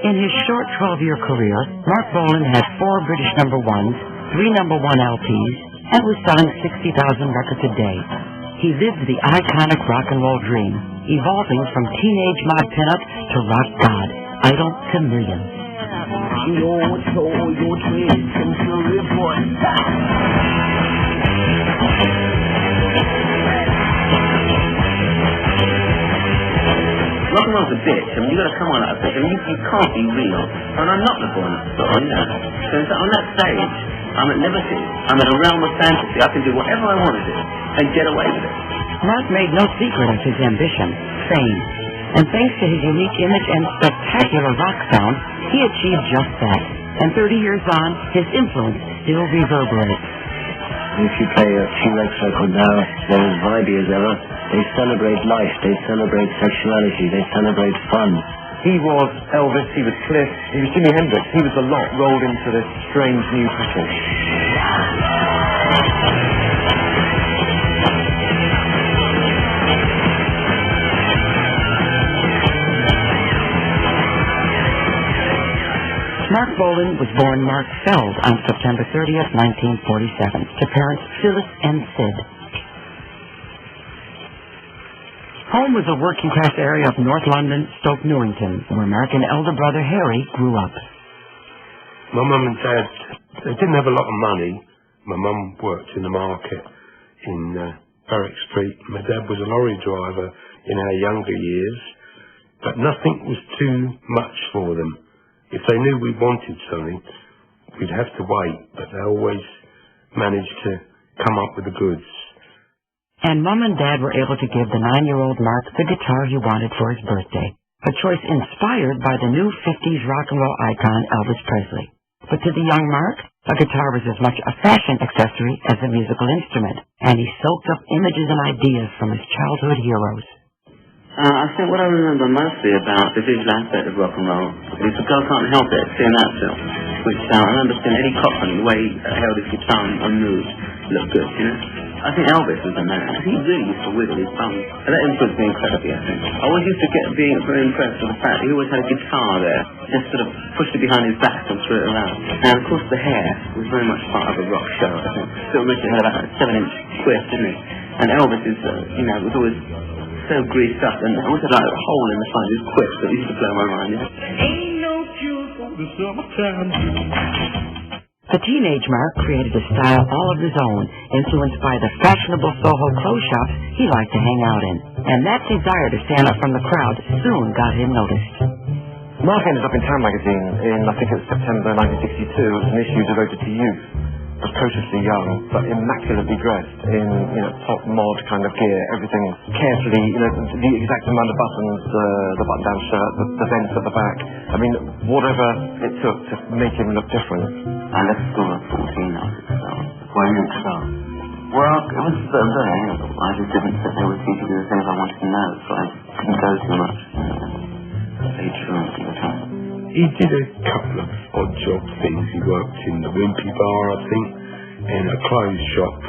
In his short 12-year career, Marc Bolan had 4 British number ones, 3 number 1 LPs, and was selling 60,000 records a day. He lived the iconic rock and roll dream, evolving from teenage mod pinup to rock god, idol to millions. Rock and roll's a bitch. I mean, you gotta come on like a bitch. I mean, you can't be real. And I'm not the born sort, you know. So on that stage, I'm at liberty. I'm in a realm of fantasy. I can do whatever I want to do and get away with it. Marc made no secret of his ambition, fame. And thanks to his unique image and spectacular rock sound, he achieved just that. And 30 years on, his influence still reverberates. If you play a T-Rex record now, they're as vibey as ever. They celebrate life, they celebrate sexuality, they celebrate fun. He was Elvis, he was Cliff, he was Jimi Hendrix. He was a lot rolled into this strange new package. Marc Bolan was born Marc Feld on September 30th, 1947, to parents Phyllis and Sid. Home was a working-class area of North London, Stoke Newington, where Marc and elder brother Harry grew up. My mum and dad, they didn't have a lot of money. My mum worked in the market in Barrack Street. My dad was a lorry driver in our younger years, but nothing was too much for them. If they knew we wanted something, we'd have to wait, but they always managed to come up with the goods. And Mum and Dad were able to give the 9-year-old Marc the guitar he wanted for his birthday, a choice inspired by the new 50s rock and roll icon Elvis Presley. But to the young Marc, a guitar was as much a fashion accessory as a musical instrument, and he soaked up images and ideas from his childhood heroes. I think what I remember mostly about the visual aspect of rock and roll is the girl can't help it, seeing that film. Which I remember seeing Eddie Cochran, the way he held his guitar and moved, looked good, you know. I think Elvis was the man. He really used to wiggle his thumbs. And that influenced me incredibly, I think. I always used to being very impressed with the fact that he always had a guitar there, just sort of pushed it behind his back and threw it around. And of course the hair was very much part of a rock show, I think. Still Richard had about a 7-inch quiff, didn't he? And Elvis is, was always so greased up, and also like a hole in the front of his quiff that used to blow my mind. Ain't no cure for the summertime. The teenage Marc created a style all of his own, influenced by the fashionable Soho clothes shops he liked to hang out in. And that desire to stand up from the crowd soon got him noticed. Marc ended up in Time magazine in, I think it was September 1962. It was an issue devoted to youth. Precociously young, but immaculately dressed in, top mod kind of gear, everything carefully, the exact amount of buttons, the button-down shirt, the vents at the back. I mean, whatever it took to make him look different. I left school at 14, I think, so. Why didn't you go? Well, it was very amiable. I just didn't sit there with people to do the things I wanted to know, so I couldn't go too much. Stay true to the time. He did a couple of odd job things. He worked in the Wimpy Bar, I think, in a clothes shop.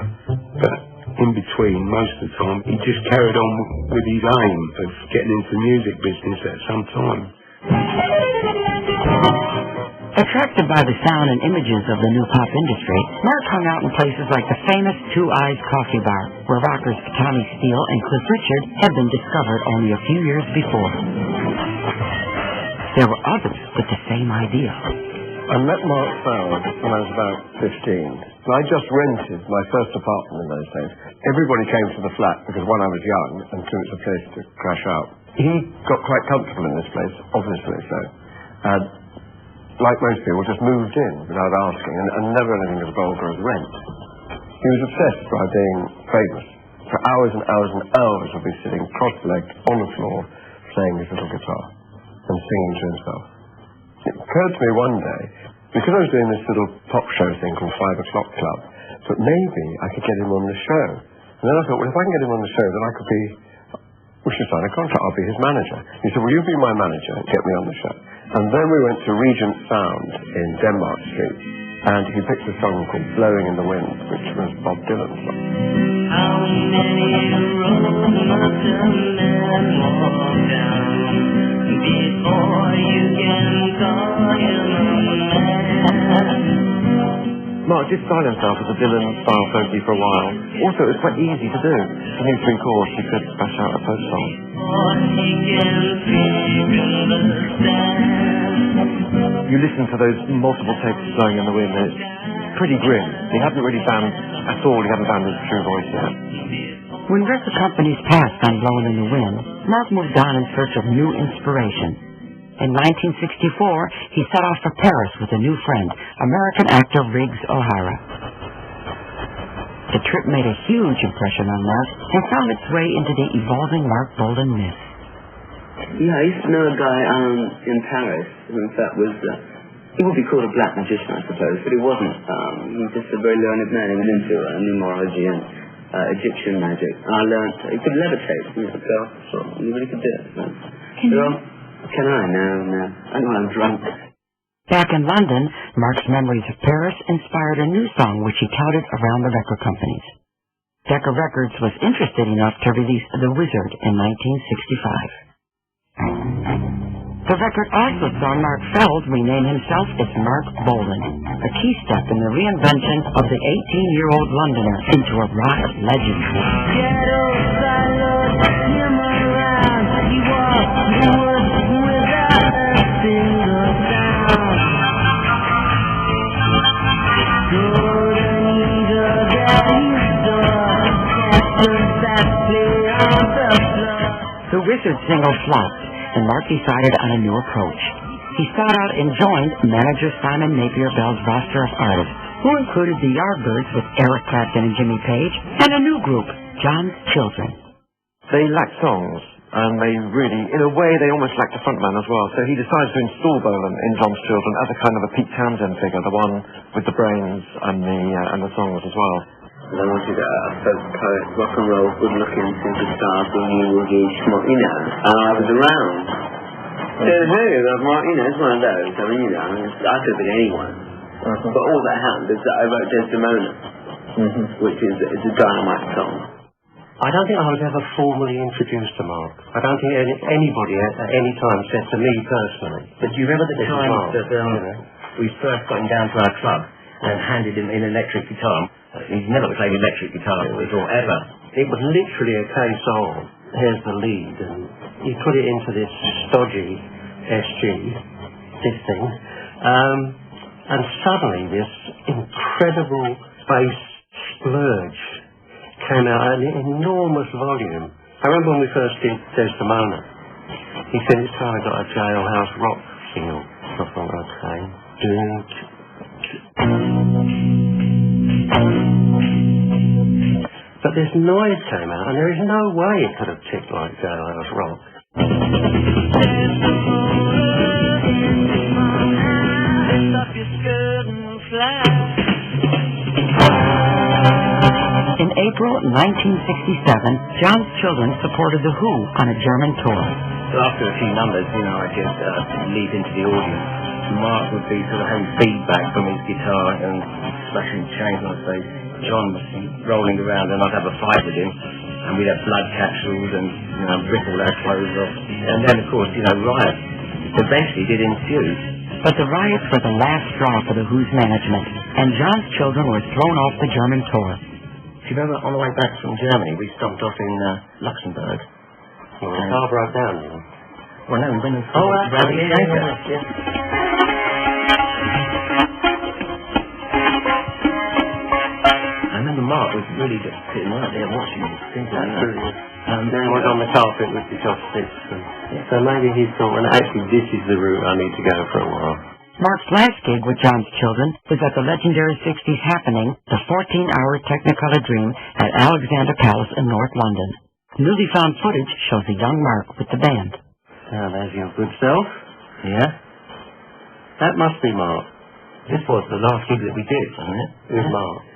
But in between, most of the time, he just carried on with his aim of getting into the music business at some time. Attracted by the sound and images of the new pop industry, Marc hung out in places like the famous Two Eyes Coffee Bar, where rockers Tommy Steele and Cliff Richard had been discovered only a few years before. There were others with the same idea. I met Marc Feld when I was about 15. I just rented my first apartment in those days. Everybody came to the flat because, one, I was young, and two, it's a place to crash out. He got quite comfortable in this place, obviously so. Like most people, just moved in without asking, and never anything as vulgar as rent. He was obsessed by being famous. For hours and hours and hours he'd be sitting cross-legged on the floor playing his little guitar and singing to himself. It occurred to me one day, because I was doing this little pop show thing called 5 O'Clock Club, that maybe I could get him on the show. And then I thought, well, if I can get him on the show, then I could we should sign a contract, I'll be his manager. He said, will you be my manager and get me on the show? And then we went to Regent Sound in Denmark Street, and he picked a song called Blowing in the Wind, which was Bob Dylan's song. How many roads must a man walk down before you can call him a man? Marc did style himself as a Dylan-style folky for a while. Also, it was quite easy to do. He knew 3 chords, he could bash out a post song. You listen to those multiple takes of Blowing in the Wind, and it's pretty grim. He hadn't found his true voice yet. When record companies passed on Blowing in the Wind, Marc moved on in search of new inspiration. In 1964, he set off for Paris with a new friend, American actor Riggs O'Hara. The trip made a huge impression on Marc and found its way into the evolving Marc Bolan myth. Yeah, I used to know a guy in Paris who in fact was, he would be called a black magician, I suppose, but he wasn't. He was just a very learned man. He was into numerology and Egyptian magic. And I learned he could levitate, so he really could do it. So. Can I? No. I know I'm drunk. Back in London, Marc's memories of Paris inspired a new song which he touted around the record companies. Decca Records was interested enough to release The Wizard in 1965. The record also saw Marc Feld rename himself as Marc Bolan, a key step in the reinvention of the 18-year-old Londoner into a rock legend. The Wizard single flopped, and Marc decided on a new approach. He sought out and joined manager Simon Napier Bell's roster of artists, who included the Yardbirds with Eric Clapton and Jimmy Page, and a new group, John's Children. They lacked songs, and they really, in a way, they almost lacked a frontman as well. So he decided to install Bolan in John's Children as a kind of a Pete Townsend figure, the one with the brains and the songs as well. And I wanted a folk poet, rock and roll, good-looking, superstar, boogie, woogie, schmuck, and I was around. So it's one of those. I mean, I could have been anyone. But all that happened is that I wrote Desdemona, which is a dynamite song. I don't think I was ever formally introduced to Marc. I don't think anybody at any time said to me personally. But do you remember the time that we first got him down to our club and handed him an electric guitar? He's never played electric guitar before, ever. It was literally a case of, here's the lead, and you put it into this stodgy SG, this thing, and suddenly this incredible bass splurge came out at an enormous volume. I remember when we first did Desdemona, he said it's kind of got a jailhouse rock feel. I thought, okay. But this noise came out, and there is no way it could have ticked like jailhouse rock. In April 1967, John's Children supported The Who on a German tour. So after a few numbers, I'd just lead into the audience. Marc would be sort of having feedback from his guitar and smashing chains on his face. John was rolling around, and I'd have a fight with him, and we'd have blood capsules and rip all our clothes off. And then, of course, riots eventually did ensue. But the riots were the last straw for The Who's management, and John's Children were thrown off the German tour. Do you remember on the way back from Germany, we stopped off in Luxembourg? Well, the car broke down, Well, no, we went and saw Rabbit Shaker. Marc was really just sitting right there watching this thing like that. Then was on the carpet with the chopsticks. So maybe he thought, well, actually, this is the route I need to go for a while. Marc's last gig with John's Children was at the legendary 60s happening, the 14-hour Technicolor Dream at Alexander Palace in North London. Newly found footage shows a young Marc with the band. Now, there's your good self. Yeah? That must be Marc. This was the last gig that we did, wasn't it? It was Marc.